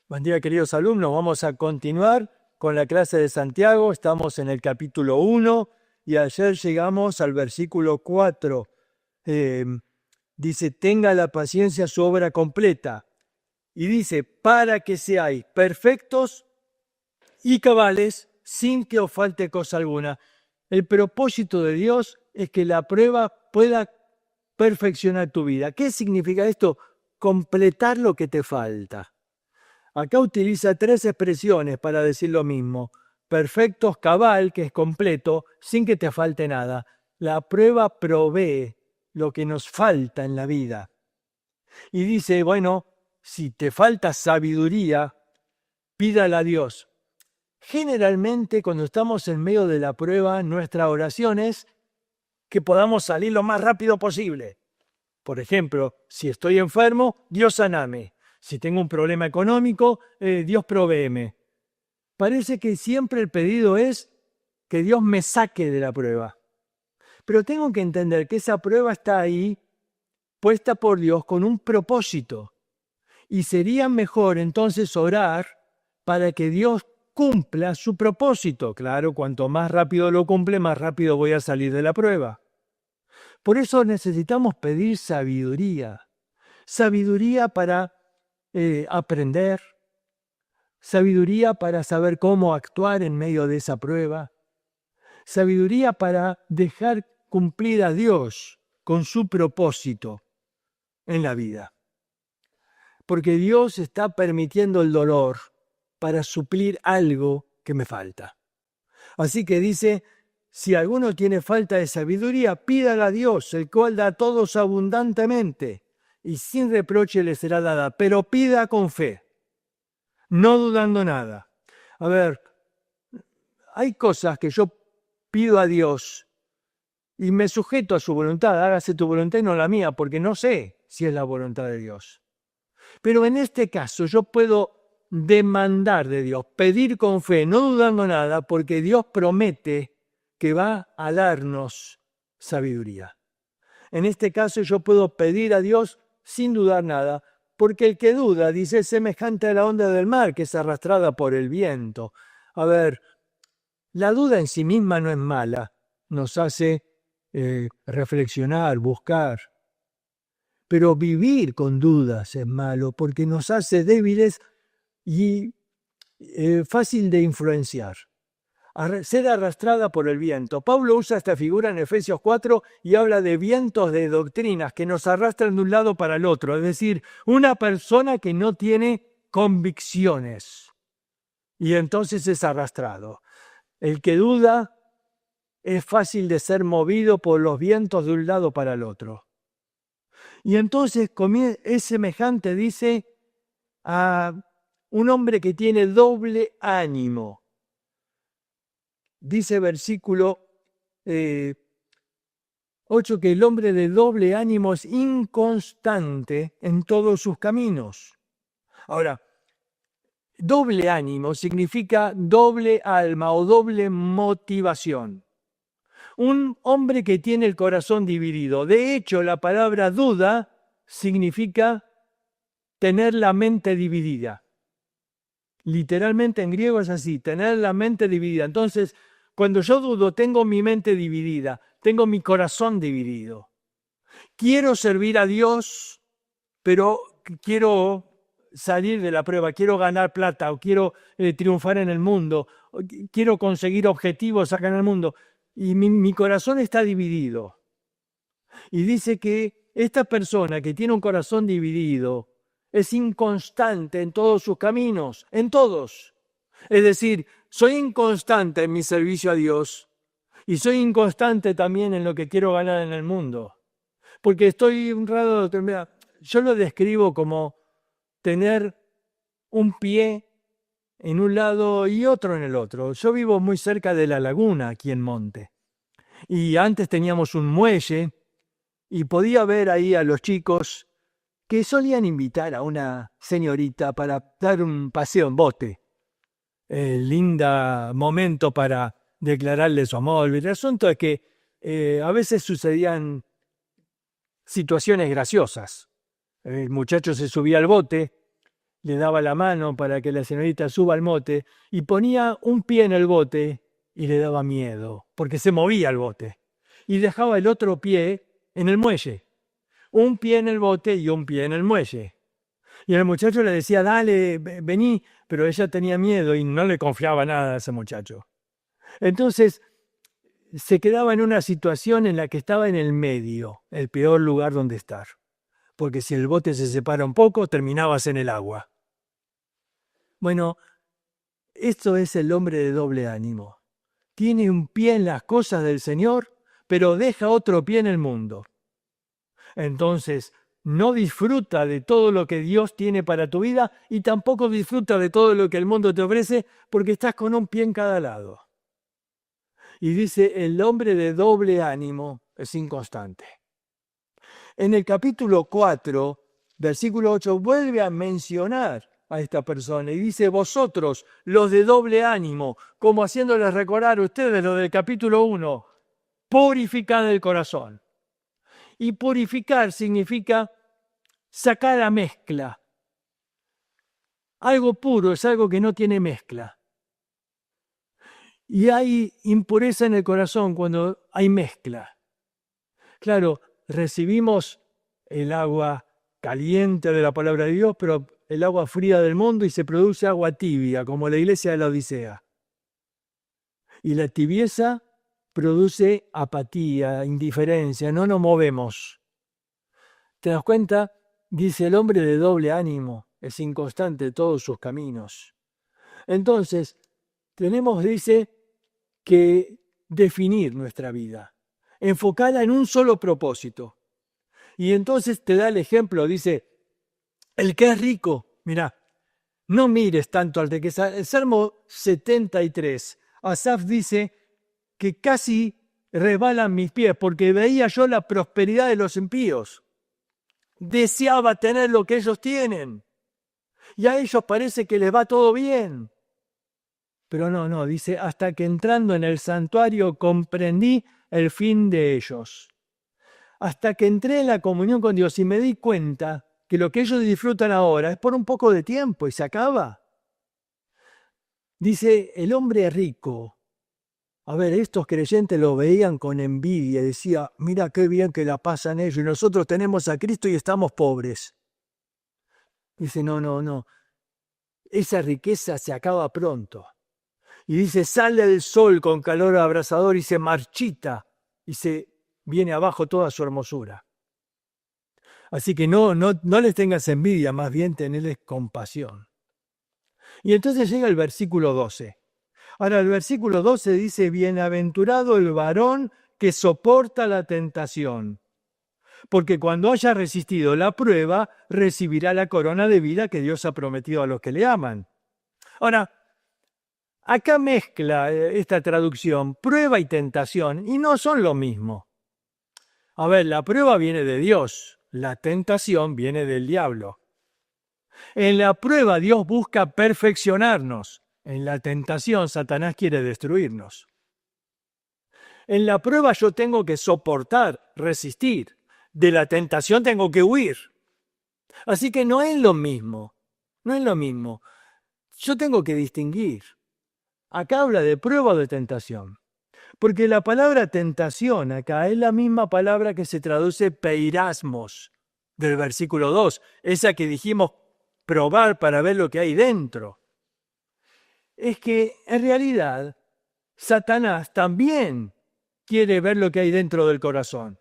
Buen día, queridos alumnos. Vamos a continuar con la clase de Santiago. Estamos en el capítulo 1 y ayer llegamos al versículo 4. Dice, tenga la paciencia su obra completa. Y dice, para que seáis perfectos y cabales sin que os falte cosa alguna. El propósito de Dios es que la prueba pueda perfeccionar tu vida. ¿Qué significa esto? Completar lo que te falta. Acá utiliza tres expresiones para decir lo mismo. Perfectos, cabal, que es completo, sin que te falte nada. La prueba provee lo que nos falta en la vida. Y dice, bueno, si te falta sabiduría, pídala a Dios. Generalmente, cuando estamos en medio de la prueba, nuestra oración es que podamos salir lo más rápido posible. Por ejemplo, si estoy enfermo, Dios saname. Si tengo un problema económico, Dios provéeme. Parece que siempre el pedido es que Dios me saque de la prueba. Pero tengo que entender que esa prueba está ahí, puesta por Dios con un propósito. Y sería mejor entonces orar para que Dios cumpla su propósito. Claro, cuanto más rápido lo cumple, más rápido voy a salir de la prueba. Por eso necesitamos pedir sabiduría. Sabiduría para aprender, sabiduría para saber cómo actuar en medio de esa prueba, sabiduría para dejar cumplir a Dios con su propósito en la vida. Porque Dios está permitiendo el dolor para suplir algo que me falta. Así que dice, si alguno tiene falta de sabiduría, pídala a Dios, el cual da a todos abundantemente, y sin reproche le será dada, pero pida con fe, no dudando nada. A ver, hay cosas que yo pido a Dios y me sujeto a su voluntad, hágase tu voluntad y no la mía, porque no sé si es la voluntad de Dios. Pero en este caso yo puedo demandar de Dios, pedir con fe, no dudando nada, porque Dios promete que va a darnos sabiduría. En este caso yo puedo pedir a Dios sin dudar nada, porque el que duda, dice, es semejante a la onda del mar que es arrastrada por el viento. A ver, la duda en sí misma no es mala, nos hace reflexionar, buscar. Pero vivir con dudas es malo porque nos hace débiles y fácil de influenciar. Ser arrastrada por el viento. Pablo usa esta figura en Efesios 4 y habla de vientos de doctrinas que nos arrastran de un lado para el otro. Es decir, una persona que no tiene convicciones y entonces es arrastrado. El que duda es fácil de ser movido por los vientos de un lado para el otro. Y entonces es semejante, dice, a un hombre que tiene doble ánimo. Dice versículo 8 que el hombre de doble ánimo es inconstante en todos sus caminos. Ahora, doble ánimo significa doble alma o doble motivación. Un hombre que tiene el corazón dividido. De hecho, la palabra duda significa tener la mente dividida. Literalmente en griego es así, tener la mente dividida. Entonces, cuando yo dudo, tengo mi mente dividida, tengo mi corazón dividido. Quiero servir a Dios, pero quiero salir de la prueba, quiero ganar plata, o quiero triunfar en el mundo, o quiero conseguir objetivos acá en el mundo. Y mi corazón está dividido. Y dice que esta persona que tiene un corazón dividido es inconstante en todos sus caminos, en todos. Es decir, soy inconstante en mi servicio a Dios y soy inconstante también en lo que quiero ganar en el mundo. Porque estoy honrado, yo lo describo como tener un pie en un lado y otro en el otro. Yo vivo muy cerca de la laguna aquí en Monte. Y antes teníamos un muelle y podía ver ahí a los chicos que solían invitar a una señorita para dar un paseo en bote. Linda momento para declararle su amor. El asunto es que a veces sucedían situaciones graciosas. El muchacho se subía al bote le daba la mano para que la señorita suba al bote y ponía un pie en el bote y le daba miedo, porque se movía el bote. Y dejaba el otro pie en el muelle. Un pie en el bote y un pie en el muelle. Y el muchacho le decía, dale, vení, pero ella tenía miedo y no le confiaba nada a ese muchacho. Entonces, se quedaba en una situación en la que estaba en el medio, el peor lugar donde estar. Porque si el bote se separa un poco, terminabas en el agua. Bueno, esto es el hombre de doble ánimo. Tiene un pie en las cosas del Señor, pero deja otro pie en el mundo. Entonces, no disfruta de todo lo que Dios tiene para tu vida y tampoco disfruta de todo lo que el mundo te ofrece porque estás con un pie en cada lado. Y dice, el hombre de doble ánimo es inconstante. En el capítulo 4, versículo 8, vuelve a mencionar a esta persona y dice, vosotros, los de doble ánimo, como haciéndoles recordar a ustedes lo del capítulo 1, purificad el corazón. Y purificar significa sacar la mezcla. Algo puro es algo que no tiene mezcla. Y hay impureza en el corazón cuando hay mezcla. Claro, recibimos el agua caliente de la palabra de Dios, pero el agua fría del mundo y se produce agua tibia, como la iglesia de la Odisea. Y la tibieza produce apatía, indiferencia, no nos movemos. ¿Te das cuenta? Dice el hombre de doble ánimo, es inconstante en todos sus caminos. Entonces, tenemos, dice, que definir nuestra vida, enfocarla en un solo propósito. Y entonces te da el ejemplo, dice, el que es rico, mira, no mires tanto al riqueza. El Salmo 73, Asaf dice que casi resbalan mis pies porque veía yo la prosperidad de los impíos. Deseaba tener lo que ellos tienen. Y a ellos parece que les va todo bien. Pero no, dice, hasta que entrando en el santuario comprendí el fin de ellos. Hasta que entré en la comunión con Dios y me di cuenta que lo que ellos disfrutan ahora es por un poco de tiempo y se acaba. Dice, el hombre rico. A ver, estos creyentes lo veían con envidia y decía, mira qué bien que la pasan ellos y nosotros tenemos a Cristo y estamos pobres. Dice, no. Esa riqueza se acaba pronto. Y dice, sale el sol con calor abrasador y se marchita y se viene abajo toda su hermosura. Así que no les tengas envidia, más bien tenedles compasión. Y entonces llega el versículo 12. Ahora el versículo 12 dice, bienaventurado el varón que soporta la tentación, porque cuando haya resistido la prueba, recibirá la corona de vida que Dios ha prometido a los que le aman. Ahora, acá mezcla esta traducción prueba y tentación, y no son lo mismo. A ver, la prueba viene de Dios, la tentación viene del diablo. En la prueba Dios busca perfeccionarnos, en la tentación Satanás quiere destruirnos. En la prueba yo tengo que soportar, resistir, de la tentación tengo que huir. Así que no es lo mismo, Yo tengo que distinguir. Acá habla de prueba o de tentación. Porque la palabra tentación acá es la misma palabra que se traduce peirasmos del versículo 2, esa que dijimos probar para ver lo que hay dentro. Es que en realidad Satanás también quiere ver lo que hay dentro del corazón,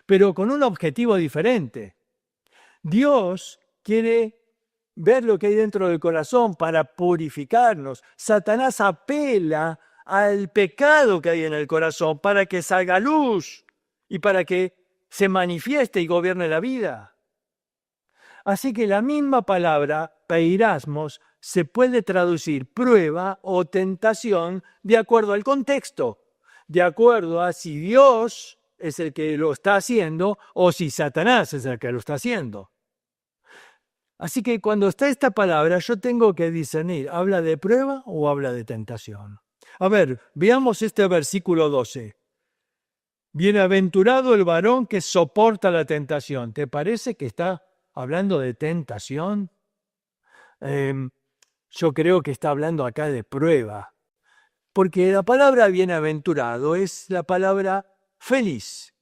pero con un objetivo diferente. Dios quiere ver lo que hay dentro del corazón para purificarnos. Satanás apela al pecado que hay en el corazón para que salga luz y para que se manifieste y gobierne la vida. Así que la misma palabra, peirasmos, se puede traducir prueba o tentación de acuerdo al contexto, de acuerdo a si Dios es el que lo está haciendo o si Satanás es el que lo está haciendo. Así que cuando está esta palabra yo tengo que discernir, ¿habla de prueba o habla de tentación? A ver, veamos este versículo 12. Bienaventurado el varón que soporta la tentación. ¿Te parece que está hablando de tentación? Yo creo que está hablando acá de prueba, porque la palabra bienaventurado es la palabra feliz,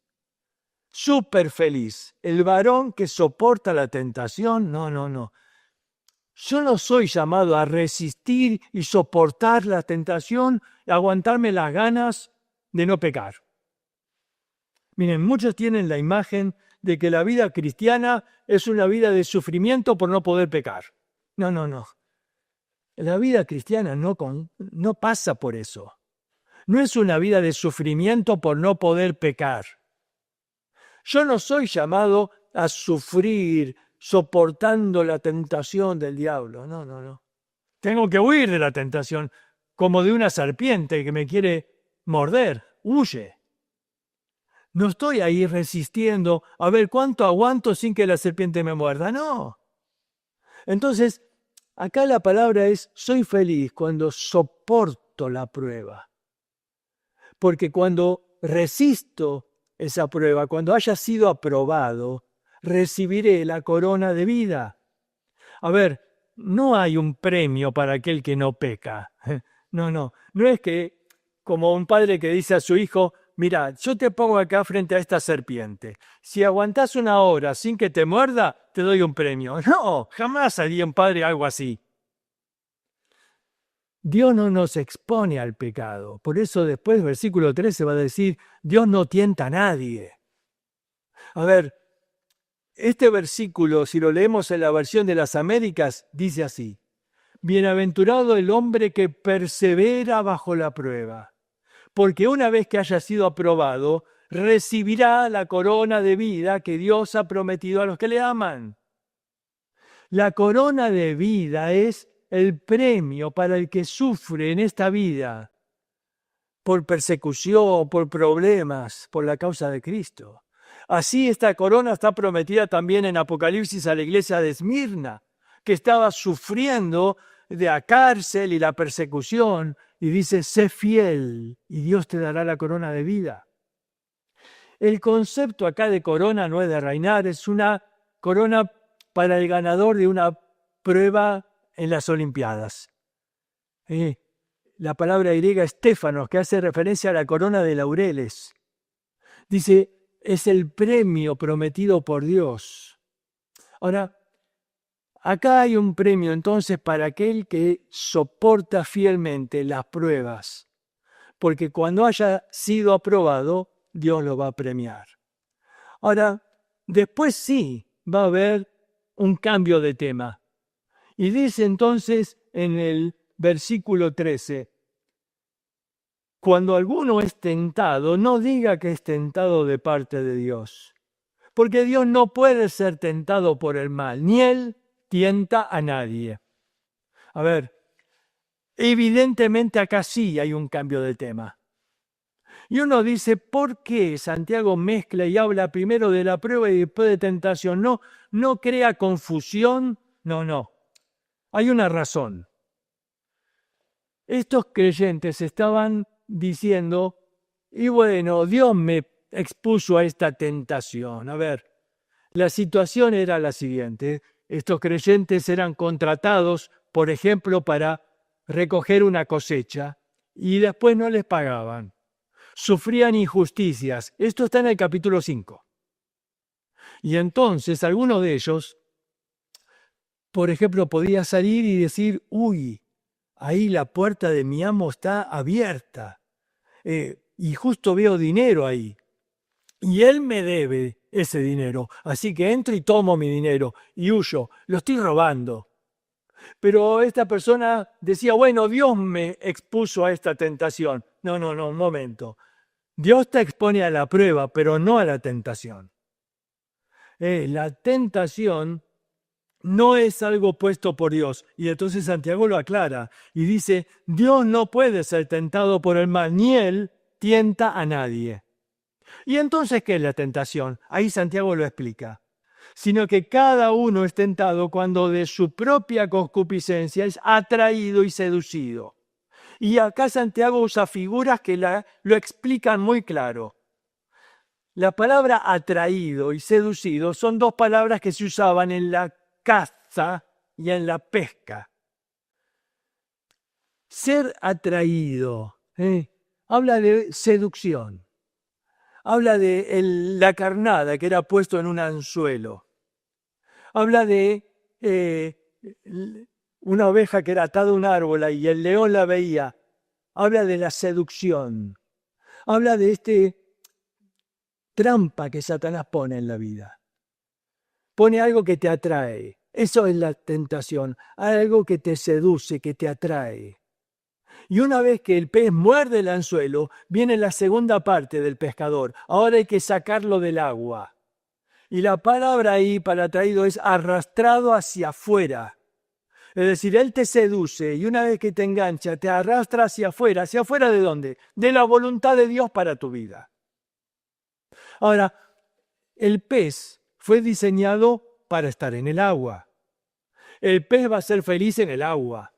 súper feliz. El varón que soporta la tentación, no. Yo no soy llamado a resistir y soportar la tentación, aguantarme las ganas de no pecar. Miren, muchos tienen la imagen de que la vida cristiana es una vida de sufrimiento por no poder pecar. No. La vida cristiana no pasa por eso. No es una vida de sufrimiento por no poder pecar. Yo no soy llamado a sufrir soportando la tentación del diablo. No. Tengo que huir de la tentación, como de una serpiente que me quiere morder. Huye. No estoy ahí resistiendo a ver cuánto aguanto sin que la serpiente me muerda. No. Entonces, acá la palabra es, soy feliz cuando soporto la prueba. Porque cuando resisto esa prueba, cuando haya sido aprobado, recibiré la corona de vida. A ver, no hay un premio para aquel que no peca. No es que como un padre que dice a su hijo, mira, yo te pongo acá frente a esta serpiente. Si aguantás 1 hora sin que te muerda, te doy un premio. No, jamás haría un padre algo así. Dios no nos expone al pecado. Por eso después, versículo 13 va a decir, Dios no tienta a nadie. A ver, este versículo, si lo leemos en la versión de las Américas, dice así, bienaventurado el hombre que persevera bajo la prueba, porque una vez que haya sido aprobado, recibirá la corona de vida que Dios ha prometido a los que le aman. La corona de vida es el premio para el que sufre en esta vida por persecución, por problemas, por la causa de Cristo. Así esta corona está prometida también en Apocalipsis a la iglesia de Esmirna, que estaba sufriendo de la cárcel y la persecución, y dice, sé fiel y Dios te dará la corona de vida. El concepto acá de corona no es de reinar, es una corona para el ganador de una prueba en las Olimpiadas. La palabra griega estéfanos, que hace referencia a la corona de laureles. Dice, es el premio prometido por Dios. Ahora, acá hay un premio entonces para aquel que soporta fielmente las pruebas, porque cuando haya sido aprobado, Dios lo va a premiar. Ahora, después sí va a haber un cambio de tema. Y dice entonces en el versículo 13, cuando alguno es tentado, no diga que es tentado de parte de Dios, porque Dios no puede ser tentado por el mal, ni Él tienta a nadie. A ver, evidentemente acá sí hay un cambio de tema. Y uno dice, ¿por qué Santiago mezcla y habla primero de la prueba y después de tentación? No crea confusión. No. Hay una razón. Estos creyentes estaban diciendo, y bueno, Dios me expuso a esta tentación. A ver, la situación era la siguiente. Estos creyentes eran contratados, por ejemplo, para recoger una cosecha y después no les pagaban. Sufrían injusticias. Esto está en el capítulo 5. Y entonces alguno de ellos, por ejemplo, podía salir y decir, uy, ahí la puerta de mi amo está abierta y justo veo dinero ahí. Y él me debe ese dinero, así que entro y tomo mi dinero y huyo, lo estoy robando. Pero esta persona decía, bueno, Dios me expuso a esta tentación. No, un momento. Dios te expone a la prueba, pero no a la tentación. La tentación no es algo puesto por Dios. Y entonces Santiago lo aclara y dice, Dios no puede ser tentado por el mal, ni Él tienta a nadie. ¿Y entonces qué es la tentación? Ahí Santiago lo explica. Sino que cada uno es tentado cuando de su propia concupiscencia es atraído y seducido. Y acá Santiago usa figuras que lo explican muy claro. La palabra atraído y seducido son dos palabras que se usaban en la caza y en la pesca. Ser atraído, habla de seducción. Habla de la carnada que era puesto en un anzuelo. Habla de una oveja que era atada a un árbol y el león la veía. Habla de la seducción. Habla de trampa que Satanás pone en la vida. Pone algo que te atrae. Eso es la tentación. Algo que te seduce, que te atrae. Y una vez que el pez muerde el anzuelo, viene la segunda parte del pescador. Ahora hay que sacarlo del agua. Y la palabra ahí para atraído es arrastrado hacia afuera. Es decir, él te seduce y una vez que te engancha, te arrastra hacia afuera. ¿Hacia afuera de dónde? De la voluntad de Dios para tu vida. Ahora, el pez fue diseñado para estar en el agua. El pez va a ser feliz en el agua.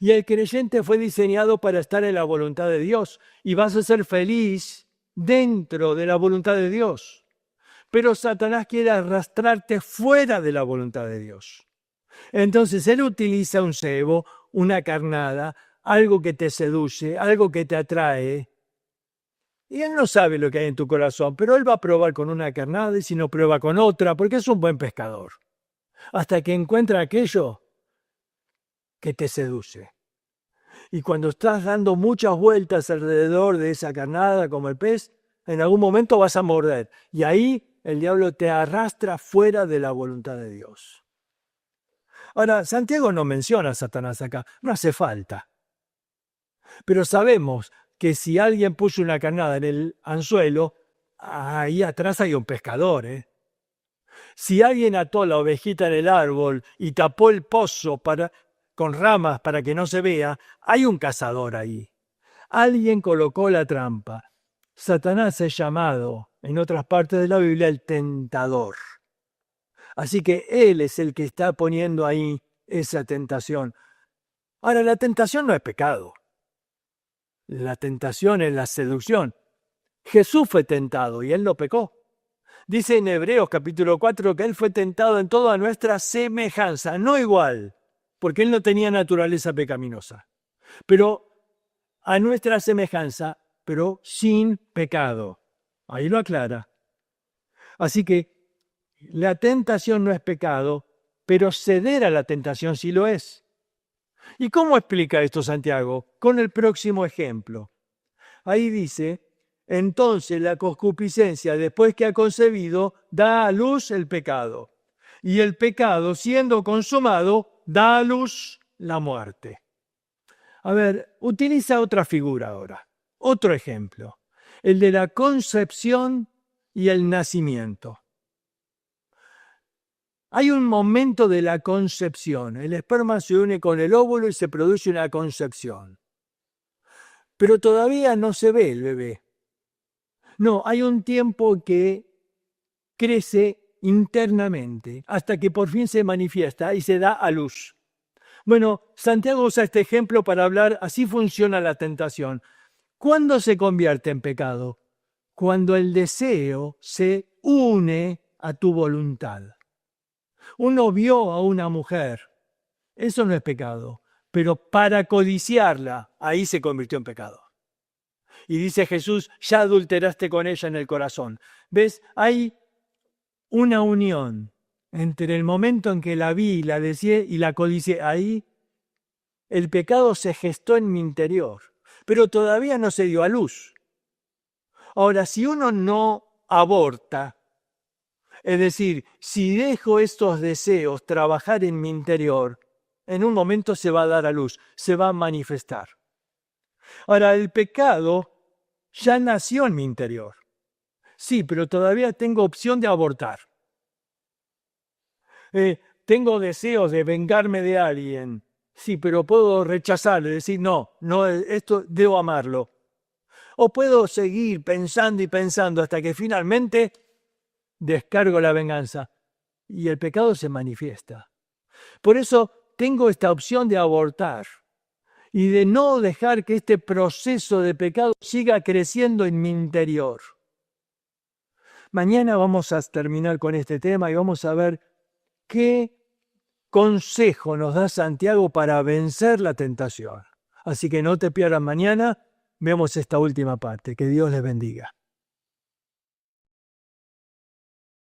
Y el creyente fue diseñado para estar en la voluntad de Dios. Y vas a ser feliz dentro de la voluntad de Dios. Pero Satanás quiere arrastrarte fuera de la voluntad de Dios. Entonces él utiliza un cebo, una carnada, algo que te seduce, algo que te atrae. Y él no sabe lo que hay en tu corazón, pero él va a probar con una carnada y si no prueba con otra, porque es un buen pescador. Hasta que encuentra aquello que te seduce. Y cuando estás dando muchas vueltas alrededor de esa carnada como el pez, en algún momento vas a morder. Y ahí el diablo te arrastra fuera de la voluntad de Dios. Ahora, Santiago no menciona a Satanás acá, no hace falta. Pero sabemos que si alguien puso una carnada en el anzuelo, ahí atrás hay un pescador, Si alguien ató la ovejita en el árbol y tapó el pozo con ramas para que no se vea, hay un cazador ahí. Alguien colocó la trampa. Satanás es llamado, en otras partes de la Biblia, el tentador. Así que él es el que está poniendo ahí esa tentación. Ahora, la tentación no es pecado. La tentación es la seducción. Jesús fue tentado y él no pecó. Dice en Hebreos capítulo 4 que él fue tentado en toda nuestra semejanza, no igual, porque él no tenía naturaleza pecaminosa, pero a nuestra semejanza, pero sin pecado. Ahí lo aclara. Así que la tentación no es pecado, pero ceder a la tentación sí lo es. ¿Y cómo explica esto Santiago? Con el próximo ejemplo. Ahí dice, entonces la concupiscencia, después que ha concebido, da a luz el pecado. Y el pecado, siendo consumado, da a luz la muerte. A ver, utiliza otra figura ahora, otro ejemplo, el de la concepción y el nacimiento. Hay un momento de la concepción. El esperma se une con el óvulo y se produce una concepción. Pero todavía no se ve el bebé. No, hay un tiempo que crece internamente hasta que por fin se manifiesta y se da a luz. Bueno, Santiago usa este ejemplo para hablar, así funciona la tentación. ¿Cuándo se convierte en pecado? Cuando el deseo se une a tu voluntad. Uno vio a una mujer, eso no es pecado, pero para codiciarla, ahí se convirtió en pecado. Y dice Jesús, ya adulteraste con ella en el corazón. ¿Ves? Hay una unión entre el momento en que la vi, la deseé y la codicié. Ahí el pecado se gestó en mi interior, pero todavía no se dio a luz. Ahora, si uno no aborta, es decir, si dejo estos deseos trabajar en mi interior, en un momento se va a dar a luz, se va a manifestar. Ahora, el pecado ya nació en mi interior. Sí, pero todavía tengo opción de abortar. Tengo deseos de vengarme de alguien. Sí, pero puedo rechazarlo y decir, no, esto debo amarlo. O puedo seguir pensando y pensando hasta que finalmente descargo la venganza y el pecado se manifiesta. Por eso tengo esta opción de abortar y de no dejar que este proceso de pecado siga creciendo en mi interior. Mañana vamos a terminar con este tema y vamos a ver qué consejo nos da Santiago para vencer la tentación. Así que no te pierdas mañana, vemos esta última parte. Que Dios les bendiga.